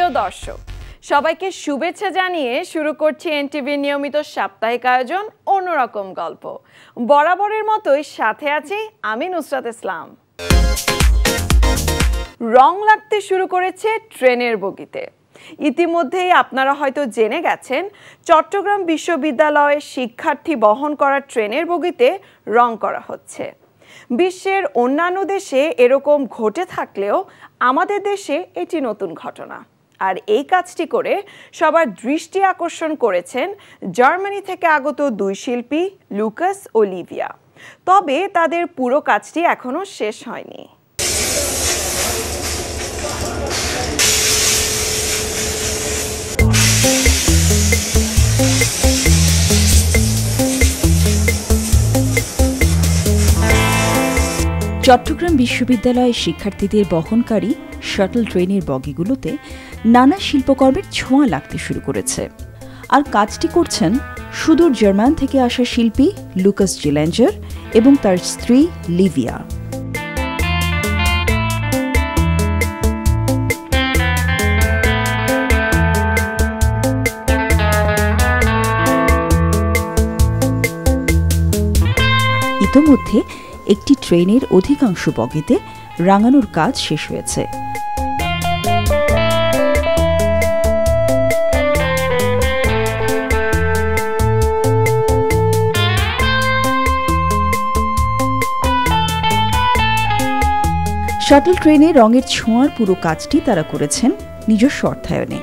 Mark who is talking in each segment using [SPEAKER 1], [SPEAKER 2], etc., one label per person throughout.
[SPEAKER 1] প্রিয় দর্শক, সবাইকে শুভেচ্ছা জানিয়ে শুরু করছি এনটিভির নিয়মিত সাপ্তাহিক আয়োজন অন্যরকম গল্প। বরাবরের মতোই সাথে আছি আমি নুসরাত ইসলাম। রং লাগতে শুরু করেছে ট্রেনের বগিতে। ইতিমধ্যেই আপনারা হয়তো জেনে গেছেন, চট্টগ্রাম বিশ্ববিদ্যালয়ের শিক্ষার্থী বহন করা ট্রেনের বগিতে রং করা হচ্ছে। বিশ্বের অন্যান্য দেশে এরকম ঘটে থাকলেও আমাদের দেশে এটি নতুন ঘটনা। আর এই কাজটি করে সবার দৃষ্টি আকর্ষণ করেছেন জার্মানি থেকে আগত দুই শিল্পী লুকাস ও লিভিয়া। তবে তাদের পুরো কাজটি এখনো শেষ হয়নি।
[SPEAKER 2] চট্টগ্রাম বিশ্ববিদ্যালয়ের শিক্ষার্থীদের বহনকারী শাটল ট্রেনের বগিগুলোতে নানা শিল্পকর্মের ছোঁয়া লাগতে শুরু করেছে। আর কাজটি করছেন সুদূর জার্মান থেকে আসা শিল্পী লুকাস জিলেঞ্জার এবং তার স্ত্রী লিভিয়া। ইতোমধ্যে একটি ট্রেনের অধিকাংশ বগিতে রাঙানোর কাজ শেষ হয়েছে। শাটল ট্রেনে রঙের ছোঁয়ার পুরো কাজটি তারা করেছেন নিজস্ব অর্থায়নে।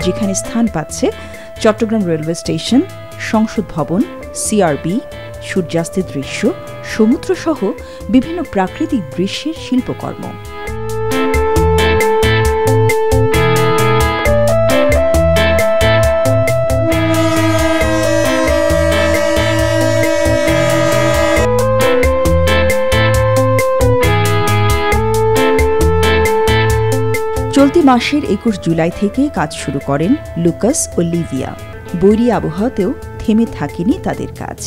[SPEAKER 2] যেখানে স্থান পাচ্ছে চট্টগ্রাম রেলওয়ে স্টেশন, সংসদ ভবন, সিআরবি, সূর্যাস্তের দৃশ্য, সমুদ্র সহ বিভিন্ন প্রাকৃতিক দৃশ্যের শিল্পকর্ম। চলতি মাসের ২১ জুলাই থেকে কাজ শুরু করেন লুকাস ও লিভিয়া। বৈরী আবহাওয়াতেও থেমে থাকেনি তাদের কাজ।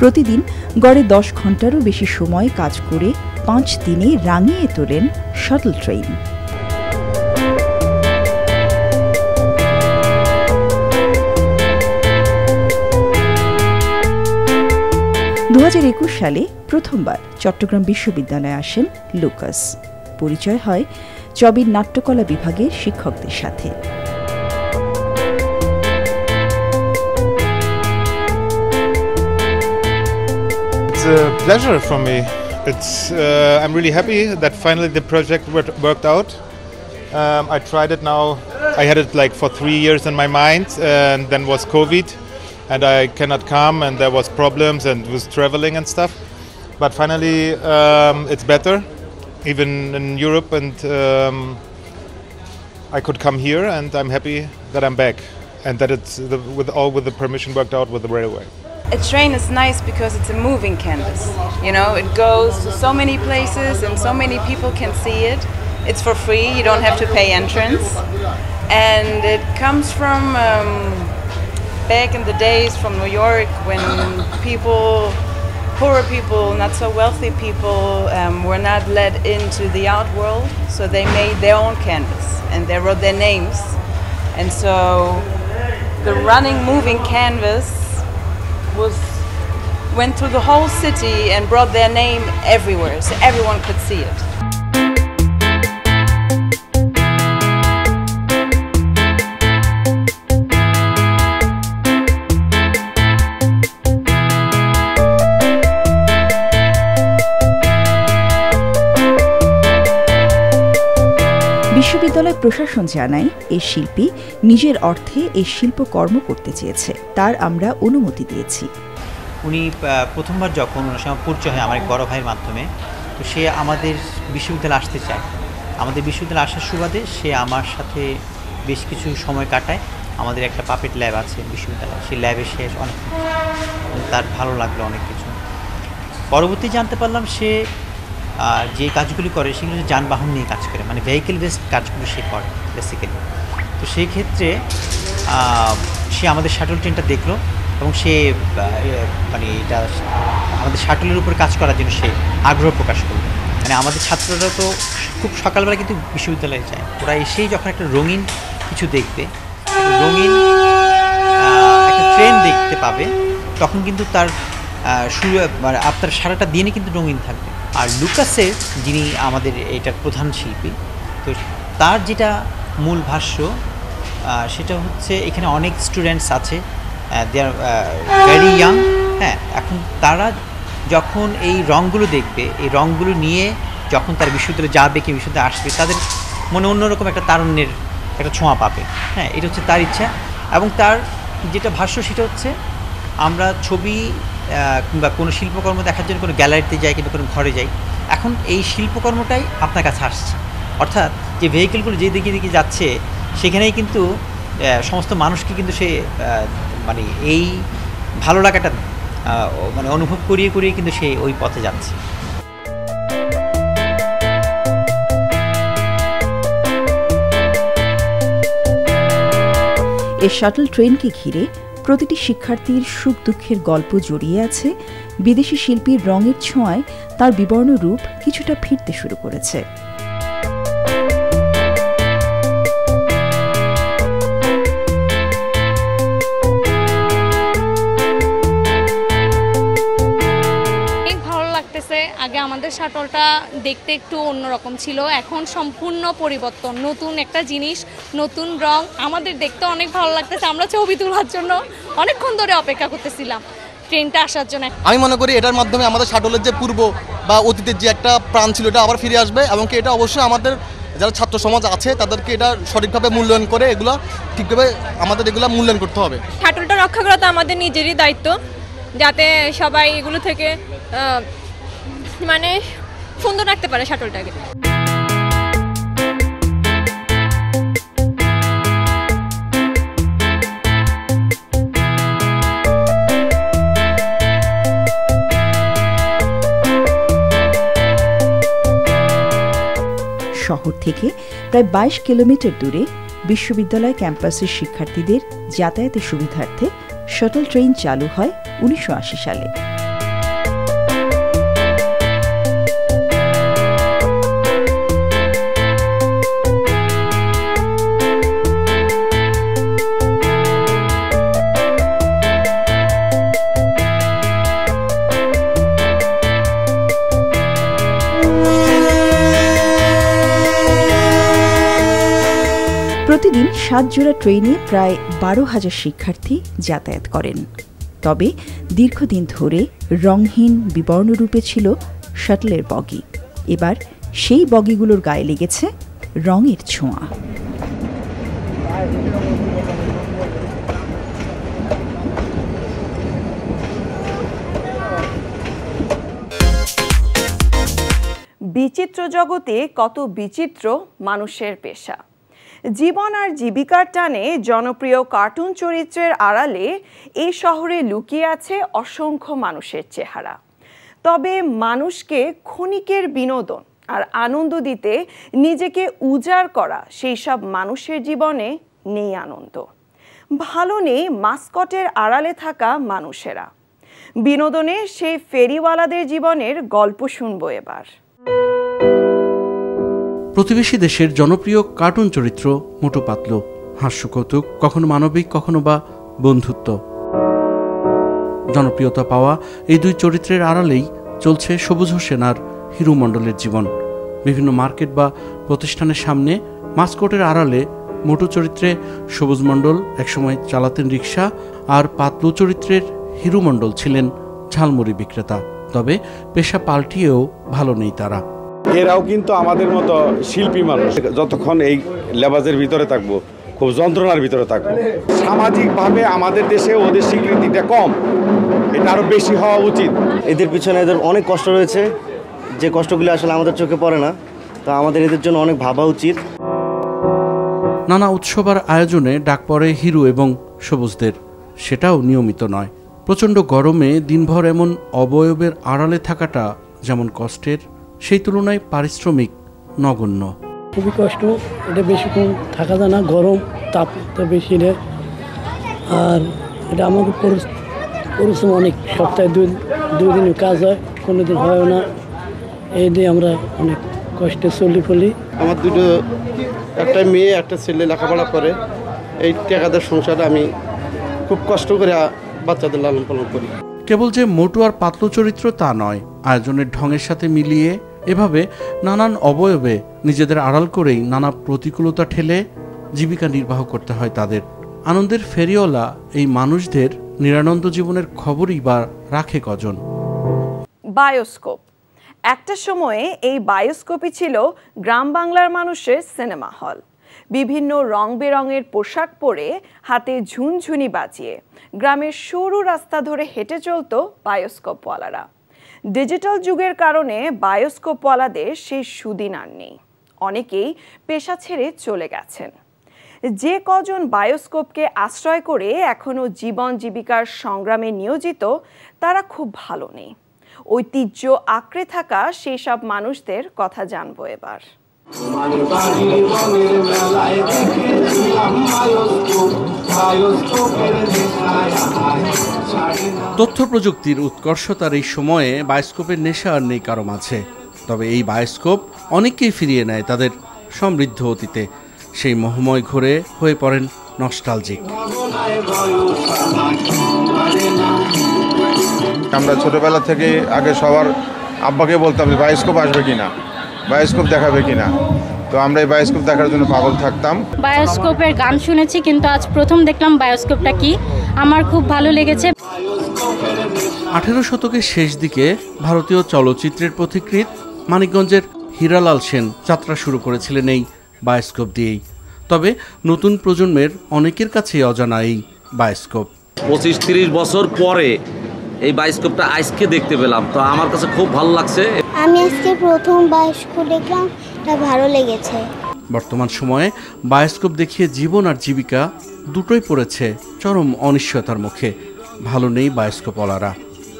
[SPEAKER 2] প্রতিদিন গড়ে ১০ ঘন্টারও বেশি সময় কাজ করে ৫ দিনে রাঙিয়ে তোলেন শাটল ট্রেন। সালে প্রথমবার চট্টগ্রাম বিশ্ববিদ্যালয়ে আসেন লুকাস। পরিচয় হয় চবির নাট্যকলা বিভাগের শিক্ষকদের সাথে।
[SPEAKER 3] It's a pleasure for me. I'm really happy that finally the project worked out. I tried it now. I had it like for 3 years in my mind, and then was COVID. And I cannot come, and there was problems and was traveling and stuff. But finally, it's better, even in Europe, and I could come here, and I'm happy that I'm back, and that it's with the permission worked out with the railway.
[SPEAKER 4] A train is nice because it's a moving canvas. You know, it goes to so many places, and so many people can see it. It's for free; you don't have to pay entrance, and it comes from. Back in the days from New York, when poorer people, not so wealthy people, were not let into the art world, so they made their own canvas and they wrote their names. And so the running, moving canvas went through the whole city and brought their name everywhere, so everyone could see it.
[SPEAKER 2] বিশ্ববিদ্যালয় প্রশাসন জানায় এই শিল্পী নিজের অর্থে এই শিল্পকর্ম করতে চেয়েছে, তার আমরা অনুমতি দিয়েছি।
[SPEAKER 5] উনি প্রথমবার যখন ওনার সঙ্গে পরিচয় হয় আমার এক বড় ভাইয়ের মাধ্যমে, তো সে আমাদের বিশ্ববিদ্যালয়ে আসতে চায়। আমাদের বিশ্ববিদ্যালয়ে আসার সুবাদে সে আমার সাথে বেশ কিছু সময় কাটায়। আমাদের একটা পাপেট ল্যাব আছে বিশ্ববিদ্যালয়ে, সেই ল্যাবে সে অনেক তার ভালো লাগলো অনেক কিছু। পরবর্তী জানতে পারলাম সে যে কাজগুলি করে সেগুলো যানবাহন নিয়ে কাজ করে, মানে ভেহিকেল বেসড কাজগুলো সে করে বেসিক্যালি। তো সেই ক্ষেত্রে সে আমাদের শাটল ট্রেনটা দেখলো এবং সে মানে এটা আমাদের শাটলের উপর কাজ করার জন্য সে আগ্রহ প্রকাশ করলো। মানে আমাদের ছাত্ররা তো খুব সকালবেলা কিন্তু বিশ্ববিদ্যালয়ে যায়, ওরা এসেই যখন একটা রঙিন কিছু দেখবে, রঙিন একটা ট্রেন দেখতে পাবে, তখন কিন্তু তার শুরু মানে আপনার সারাটা দিনে কিন্তু রঙিন থাকবে। আর লুকাসের যিনি আমাদের এটার প্রধান শিল্পী, তো তার যেটা মূল ভাষ্য সেটা হচ্ছে এখানে অনেক স্টুডেন্টস আছে, দে আর ভেরি ইয়াং। হ্যাঁ, এখন তারা যখন এই রঙগুলো দেখবে, এই রঙগুলো নিয়ে যখন তার বিশ্ববিদ্যালয়ে যাবে কি বিশ্ববিদ্যালয়ে আসবে, তাদের মনে অন্যরকম একটা তারুণ্যের একটা ছোঁয়া পাবে। হ্যাঁ, এটা হচ্ছে তার ইচ্ছা। এবং তার যেটা ভাষ্য সেটা হচ্ছে আমরা ছবি কিংবা কোনো শিল্পকর্ম দেখার জন্য কোনো গ্যালারিতে যাই কিংবা কোনো ঘরে যাই, এখন এই শিল্পকর্মটাই আপনার কাছে আসছে। অর্থাৎ যে ভেহিকেলগুলো যে দিকে দিকে যাচ্ছে সেখানেই কিন্তু সমস্ত মানুষকে কিন্তু সে মানে এই ভালো লাগাটা মানে অনুভব করিয়ে করিয়ে কিন্তু সে ওই পথে যাচ্ছে।
[SPEAKER 2] এই শাটল ট্রেনকে ঘিরে প্রতিটি শিক্ষার্থীর সুখ দুঃখের গল্প জড়িয়ে আছে। বিদেশি শিল্পীর রঙের ছোঁয়ায় তার বিবর্ণ রূপ কিছুটা ফিরতে শুরু করেছে।
[SPEAKER 6] আগে আমাদের শাটলটা দেখতে একটু অন্যরকম ছিল, এখন সম্পূর্ণ পরিবর্তন, নতুন একটা জিনিস, নতুন রং, আমাদের দেখতে অনেক ভালো লাগতেছে। আমরা ছবি তোলার জন্য অনেকক্ষণ ধরে অপেক্ষা করতেছিলাম ট্রেনটা আসার জন্য।
[SPEAKER 7] আমি মনে করি এটার মাধ্যমে আমাদের শাটলের যে পূর্ব বা অতীতের যে একটা প্রাণ ছিল এটা আবার ফিরে আসবে, এবং এটা অবশ্যই আমাদের যারা ছাত্র সমাজ আছে তাদেরকে এটা সঠিকভাবে মূল্যায়ন করে এগুলো ঠিকভাবে আমাদের এগুলো মূল্যায়ন করতে হবে।
[SPEAKER 6] শাটলটা রক্ষা করা তো আমাদের নিজেরই দায়িত্ব, যাতে সবাই এগুলো থেকে মানে সুন্দর রাখতে পারে শাটলটাকে।
[SPEAKER 2] শহর থেকে প্রায় 22 কিলোমিটার দূরে বিশ্ববিদ্যালয় ক্যাম্পাসের শিক্ষার্থীদের যাতায়াতের সুবিধার্থে শাটল ট্রেন চালু হয় 1980 সালে। প্রতিদিন 7 জোড়া ট্রেনে প্রায় 12,000 শিক্ষার্থী যাতায়াত করেন। তবে দীর্ঘদিন ধরে রংহীন বিবর্ণরূপে ছিল শাটলের বগি। এবার সেই বগিগুলোর গায়ে লেগেছে রঙের ছোঁয়া।
[SPEAKER 1] বিচিত্র জগতে কত বিচিত্র মানুষের পেশা। জীবন আর জীবিকার টানে জনপ্রিয় কার্টুন চরিত্রের আড়ালে এই শহরে লুকিয়ে আছে অসংখ্য মানুষের চেহারা। তবে মানুষকে ক্ষণিকের বিনোদন আর আনন্দ দিতে নিজেকে উজাড় করা সেই সব মানুষের জীবনে নেই আনন্দ, ভালো নেই মাস্কটের আড়ালে থাকা মানুষেরা। বিনোদনে সেই ফেরিওয়ালাদের জীবনের গল্প শুনবো এবার।
[SPEAKER 8] প্রতিবেশী দেশের জনপ্রিয় কার্টুন চরিত্র মোটু পাতলু, হাস্যকৌতুক, কখনো মানবিক কখনো বা বন্ধুত্ব। জনপ্রিয়তা পাওয়া এই দুই চরিত্রের আড়ালেই চলছে সবুজ হোসেন আর হিরু মণ্ডলের জীবন। বিভিন্ন মার্কেট বা প্রতিষ্ঠানের সামনে মাস্কটের আড়ালে মোটু চরিত্রে সবুজ মণ্ডল একসময় চালাতেন রিক্সা, আর পাতলু চরিত্রের হিরু মণ্ডল ছিলেন ঝালমুড়ি বিক্রেতা। তবে পেশা পাল্টিয়েও ভালো নেই তারা।
[SPEAKER 9] এরাও কিন্তু আমাদের মতো শিল্পী মানুষ, যতক্ষণ এই লেবাজের ভিতরে থাকবো, খুব যন্ত্রণার ভিতরে থাকবো। সামাজিকভাবে আমাদের দেশে ওদের স্বীকৃতিটা কম, এটা আরো বেশি হওয়া উচিত।
[SPEAKER 10] এদের পিছনে এদের অনেক কষ্ট রয়েছে, যে কষ্টগুলি আসলে আমাদের চোখে পড়ে না, তো আমাদের এদের জন্য অনেক ভাবা উচিত।
[SPEAKER 8] নানা উৎসব আর আয়োজনে ডাক পড়ে হিরু এবং সবুজদের, সেটাও নিয়মিত নয়। প্রচণ্ড গরমে দিনভর এমন অবয়বের আড়ালে থাকাটা যেমন কষ্টের, সেই তুলনায় পারিশ্রমিক নগণ্য।
[SPEAKER 11] খুবই কষ্ট, এটা বেশিক্ষণ থাকা যায় না, গরম তাপটা বেশি নেই। আর এটা আমাকে পরিশ্রম অনেক, সপ্তাহে দুই দিন কাজ হয়, কোনো দিন হয় না। এই দিয়ে আমরা অনেক কষ্টে চলি ফলি।
[SPEAKER 12] আমার দুটো, একটা মেয়ে একটা ছেলে লেখাপড়া করে, এই টাকাদের সংসারে আমি খুব কষ্ট করে বাচ্চাদের লালন পালন করি।
[SPEAKER 8] কেবল যে মোটু আর পাতলু চরিত্র তা নয়, আয়োজনের ঢঙের সাথে মিলিয়ে এভাবে নানান অবয়বে নিজেদের আড়াল করেই নানা প্রতিকূলতা ঠেলে জীবিকা নির্বাহ করতে হয় তাদের। আনন্দের ফেরিওয়ালা এই মানুষদের নিরানন্দ জীবনের খবরই বা রাখে কজন?
[SPEAKER 1] বায়োস্কোপ। একটা সময়ে এই বায়োস্কোপই ছিল গ্রাম বাংলার মানুষের সিনেমা হল। বিভিন্ন রং বেরঙের পোশাক পরে, হাতে ঝুনঝুনি বাজিয়ে গ্রামের সরু রাস্তা ধরে হেঁটে চলত বায়োস্কোপওয়ালারা। ডিজিটাল যুগের কারণে বায়োস্কোপওয়ালাদের সেই সুদিন আর নেই। অনেকেই পেশা ছেড়ে চলে গেছেন। যে কজন বায়োস্কোপকে আশ্রয় করে এখনও জীবন জীবিকার সংগ্রামে নিয়োজিত, তারা খুব ভালো নেই। ঐতিহ্য আঁকড়ে থাকা সেই সব মানুষদের কথা জানবো এবার।
[SPEAKER 8] তথ্য প্রযুক্তির উৎকর্ষতার এই সময়ে বায়োস্কোপের নেশা আর নেই কারো মাঝে। তবে এই বায়োস্কোপ অনেককেই ফিরিয়ে নেয় তাদের সমৃদ্ধ অতীতে। সেই মোহময় ঘোরে হয়ে পড়েন নস্টালজিক।
[SPEAKER 13] আমরা ছোটবেলা থেকে আগে সবার আব্বাকে বলতাম যে বায়োস্কোপ আসবে কিনা, বায়োস্কোপ দেখাবে কিনা। তো আমরা এই বায়োস্কোপ দেখার জন্য পাগল থাকতাম।
[SPEAKER 14] বায়োস্কোপের গান শুনেছি, কিন্তু আজ প্রথম দেখলাম বায়োস্কোপটা কি, আমার খুব ভালো লেগেছে।
[SPEAKER 8] 18 শতকের শেষ দিকে ভারতীয় চলচ্চিত্রের পথিকৃৎ মানিকগঞ্জের হীরালাল সেন যাত্রা শুরু করেছিলেন এই বায়োস্কোপ দিয়েই। তবে নতুন প্রজন্মের অনেকের কাছে অজানা এই বায়োস্কোপ।
[SPEAKER 15] 25-30 বছর পরে এই বায়োস্কোপটা আজকে দেখতে পেলাম, তো আমার কাছে খুব ভালো লাগছে।
[SPEAKER 16] আমি আজকে প্রথম বায়োস্কোপ দেখলাম, এটা ভালো লেগেছে।
[SPEAKER 8] বর্তমান সময়ে বায়োস্কোপ দেখিয়ে জীবন আর জীবিকা দুটোই পড়েছে চরম অনিশ্চয়তার মুখে। ভালো নেই বায়োস্কোপওয়ালারা।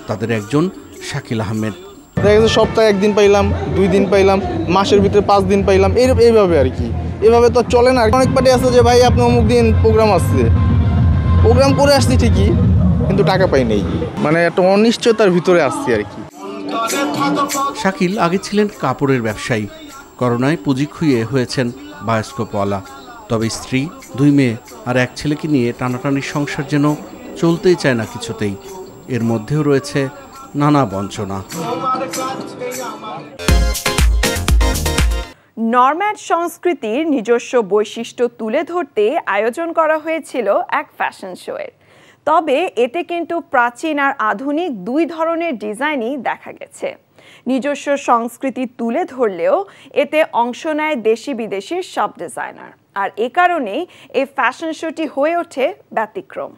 [SPEAKER 8] তাদের একজন শাকিল আহমেদ।
[SPEAKER 17] দেখা গেছে সপ্তাহে 1 দিন পাইলাম, 2 দিন পাইলাম, মাসের ভিতরে 5 দিন পাইলাম, এইভাবে আর কি। এভাবে তো চলে না। অনেক পার্টি আছে যে ভাই আপনি অমুক দিন প্রোগ্রাম আসছে, প্রোগ্রাম করে আসছি ঠিকই, কিন্তু টাকা পাই নেই। মানে একটা অনিশ্চয়তার ভিতরে আসছি আর কি।
[SPEAKER 8] শাকিল আগে ছিলেন কাপড়ের ব্যবসায়ী, করোনায় পুঁজি খুইয়ে হয়েছেন বায়োস্কোপওয়ালা। তবে স্ত্রী, 2 মেয়ে আর 1 ছেলেকে নিয়ে টানাটানির সংসার যেন চলতেই চায় না কিছুতেই। এর মধ্যেও রয়েছে নানা বঞ্চনা।
[SPEAKER 1] নরম্যাড সংস্কৃতির নিজস্ব বৈশিষ্ট্য তুলে ধরতে আয়োজন করা হয়েছিল এক ফ্যাশন শোয়ের। তবে এতে কিন্তু প্রাচীন আর আধুনিক 2 ধরনের ডিজাইনই দেখা গেছে। নিজস্ব সংস্কৃতি তুলে ধরলেও এতে অংশ নেয় দেশি বিদেশি সব ডিজাইনার। আর এ কারণেই এই ফ্যাশন শোটি হয়ে ওঠে ব্যতিক্রম।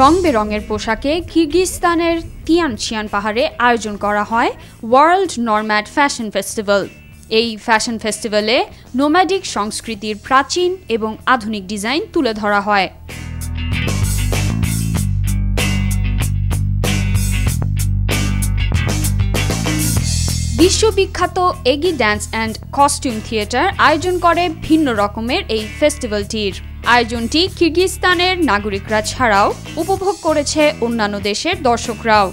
[SPEAKER 18] রং বেরঙের পোশাকে কিরগিজস্তানের তিয়ানচিয়ান পাহাড়ে আয়োজন করা হয় ওয়ার্ল্ড নরম্যাড ফ্যাশন ফেস্টিভ্যাল। এই ফ্যাশন ফেস্টিভ্যালে নোম্যাডিক সংস্কৃতির প্রাচীন এবং আধুনিক ডিজাইন তুলে ধরা হয়। বিশ্ববিখ্যাত eggy dance and costume theatre আয়োজন করে ভিন্ন রকমের এই ফেস্টিভ্যালটির। আয়োজনটি কিরগিজস্তানের নাগরিকরা ছাড়াও উপভোগ করেছে অন্যান্য দেশের দর্শকরাও।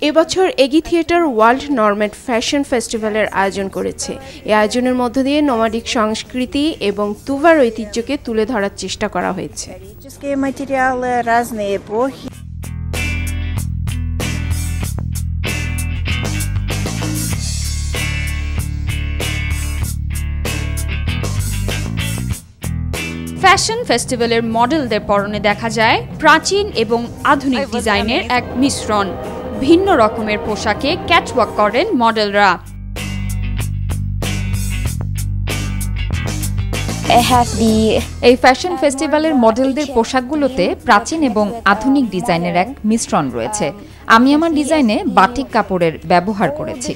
[SPEAKER 19] এবছর এগি থিয়েটার ওয়ার্ল্ড নরম্যাড ফ্যাশন ফেস্টিভ্যালের আয়োজন করেছে। এই আয়োজনের মধ্য দিয়ে নোমাডিক সংস্কৃতি এবং তুভার ঐতিহ্যকে তুলে ধরার চেষ্টা করা হয়েছে।
[SPEAKER 18] ফ্যাশন ফেস্টিভ্যালের মডেলদের পরনে দেখা যায় প্রাচীন এবং আধুনিক ডিজাইনের এক মিশ্রণ। ভিন্ন রকমের পোশাকে ক্যাটওয়াক করেন মডেলরা।
[SPEAKER 20] এই ফ্যাশন ফেস্টিভ্যালের মডেলদের পোশাকগুলোতে প্রাচীন এবং আধুনিক ডিজাইনের এক মিশ্রণ রয়েছে। আমি আমার ডিজাইনে বাটিক কাপড়ের ব্যবহার করেছি।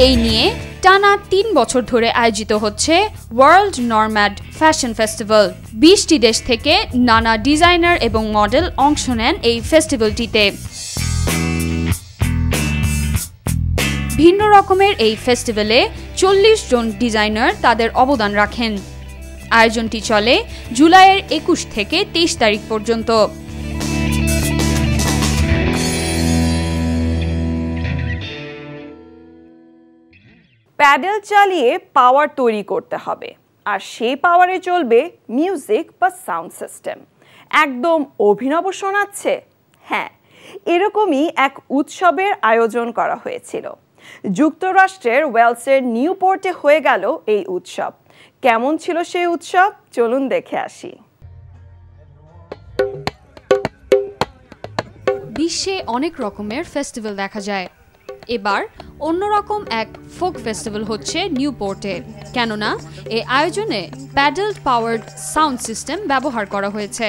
[SPEAKER 18] এই নিয়ে টানা 3 বছর ধরে আয়োজিত হচ্ছে ওয়ার্ল্ড নরম্যাড ফ্যাশন ফেস্টিভ্যাল। 20টি দেশ থেকে নানা ডিজাইনার এবং মডেল অংশ নেন এই ফেস্টিভ্যালটিতে। ভিন্ন রকমের এই ফেস্টিভ্যালে 40 জন ডিজাইনার তাদের অবদান রাখেন। আয়োজনটি চলে জুলাইয়ের 21 থেকে 23 তারিখ পর্যন্ত।
[SPEAKER 1] প্যাডেল চালিয়ে পাওয়ার তৈরি করতে হবে, আর সেই পাওয়ারে চলবে মিউজিক বা সাউন্ড সিস্টেম। একদম অভিনব শোনাচ্ছে? হ্যাঁ, এরকমই এক উৎসবের আয়োজন করা হয়েছিল। যুক্তরাষ্ট্রের ওয়েলসের নিউপোর্টে হয়ে গেল এই উৎসব। কেমন ছিল সেই উৎসব, চলুন দেখে আসি।
[SPEAKER 18] বিশ্বে অনেক রকমের ফেস্টিভ্যাল দেখা যায়। এবার অন্যরকম এক ফোক ফেস্টিভ্যাল হচ্ছে নিউপোর্টে, কেননা এই আয়োজনে প্যাডেল পাওয়ার্ড সাউন্ড সিস্টেম ব্যবহার করা হয়েছে।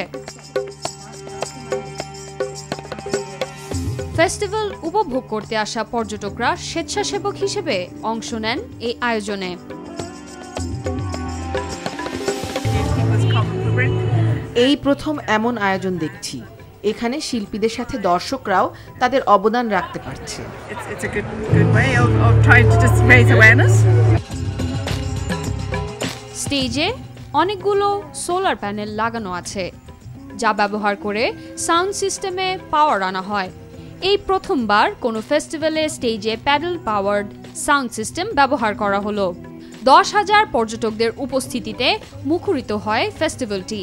[SPEAKER 18] ফেস্টিভ্যাল উপভোগ করতে আসা পর্যটকরা স্বেচ্ছাসেবক হিসেবে অংশ নেন এই আয়োজনে।
[SPEAKER 21] এই প্রথম এমন আয়োজন দেখছি, এখানে শিল্পীদের সাথে দর্শকরাও তাদের অবদান রাখতে পারছে।
[SPEAKER 18] স্টেজে অনেকগুলো সোলার প্যানেল লাগানো আছে, যা ব্যবহার করে সাউন্ড সিস্টেমে পাওয়ার আনা হয়। এই প্রথমবার কোনো ফেস্টিভ্যালে স্টেজে প্যাডেল পাওয়ার্ড সাউন্ড সিস্টেম ব্যবহার করা হলো। 10,000 পর্যটকদের উপস্থিতিতে মুখরিত হয় ফেস্টিভ্যালটি।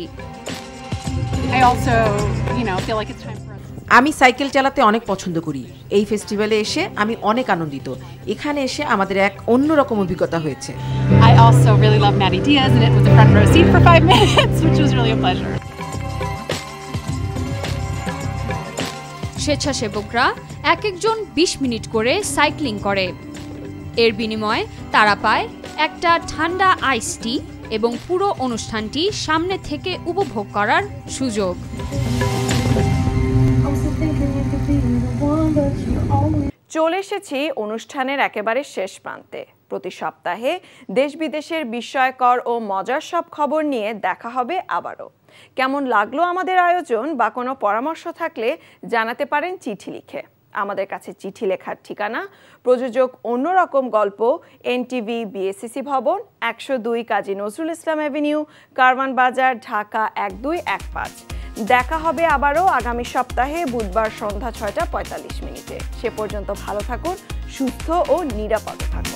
[SPEAKER 21] আমি সাইকেল চালাতে অনেক পছন্দ করি। এই ফেস্টিভ্যালে এসে আমি অনেক আনন্দিত। এখানে এসে আমাদের এক অন্যরকম অভিজ্ঞতা হয়েছে।
[SPEAKER 18] স্বেচ্ছাসেবকরা এক একজন 20 মিনিট করে সাইক্লিং করে। এর বিনিময়ে তারা পায় একটা ঠান্ডা আইস টি এবং পুরো অনুষ্ঠানটি সামনে থেকে উপভোগ করার সুযোগ।
[SPEAKER 1] চলে এসেছি অনুষ্ঠানের একেবারে শেষ প্রান্তে। প্রতি সপ্তাহে দেশ বিদেশের বিস্ময়কর ও মজার সব খবর নিয়ে দেখা হবে আবারও। কেমন লাগলো আমাদের আয়োজন বা কোনো পরামর্শ থাকলে জানাতে পারেন চিঠি লিখে। আমাদের কাছে চিঠি লেখার ঠিকানা প্রযোজক অন্যরকম গল্প, এনটিভি, বিএসসিসি ভবন, 102 কাজী নজরুল ইসলাম এভিনিউ, কারওয়ান বাজার, ঢাকা 1215। দেখা হবে আবারও আগামী সপ্তাহে বুধবার সন্ধ্যা 6টা 45 মিনিটে। সে পর্যন্ত ভালো থাকুন, সুস্থ ও নিরাপদে থাকুন।